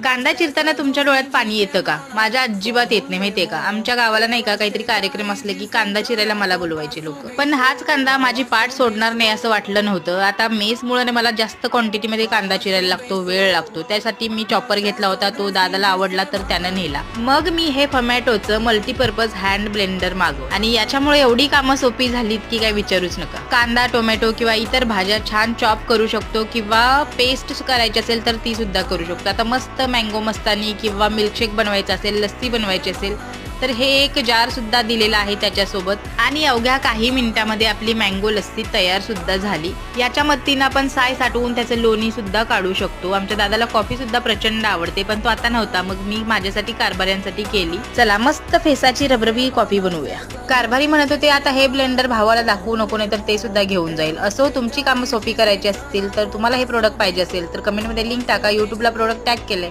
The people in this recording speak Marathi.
कांदा चिरताना तुमच्या डोळ्यात पाणी येतं का? माझ्या अजिबात येत नाही, माहितीये का? आमच्या गावाला नाही का काहीतरी कार्यक्रम असले की कांदा चिरायला मला बोलवायचे लोक. पण हाच कांदा माझी पाठ सोडणार नाही असं वाटलं नव्हतं. आता मेसमुळे मला जास्त क्वांटिटीमध्ये कांदा चिरायला लागतो, वेळ लागतो. त्यासाठी मी चॉपर घेतला होता, तो दादाला आवडला तर त्यानं नेला. मग मी हे फमॅटोचं मल्टीपर्पज हँड ब्लेंडर मागवलं आणि याच्यामुळे एवढी कामं सोपी झालीत की काय विचारूच नका. कांदा, टोमॅटो किंवा इतर भाज्या छान चॉप करू शकतो किंवा पेस्ट करायची असेल तर ती सुद्धा करू शकतो. आता मस्त मँगो मस्तानी किंवा मिल्कशेक बनवायचा असेल, लस्सी बनवायची असेल तर हे एक जार सुद्धा दिलेला आहे त्याच्यासोबत. आणि अवघ्या काही मिनिटामध्ये आपली मँगो लस्सी तयार सुद्धा झाली. याच्या मदतीनं आपण साय साठवून त्याचं लोणी सुद्धा काढू शकतो. आमच्या दादाला कॉफी सुद्धा प्रचंड आवडते, पण तो आता नव्हता, मग मी माझ्यासाठी कारभाऱ्यांसाठी केली. चला मस्त फेसाची रबरबी कॉफी बनवूया. कारभारी म्हणत होते आता हे ब्लेंडर भावाला दाखवू नको, नाही तर ते सुद्धा घेऊन जाईल. असो, तुमची कामं सोपी करायची असतील तर तुम्हाला हे प्रोडक्ट पाहिजे असेल तर कमेंटमध्ये लिंक टाका. युट्यूबला प्रोडक्ट टॅग केले.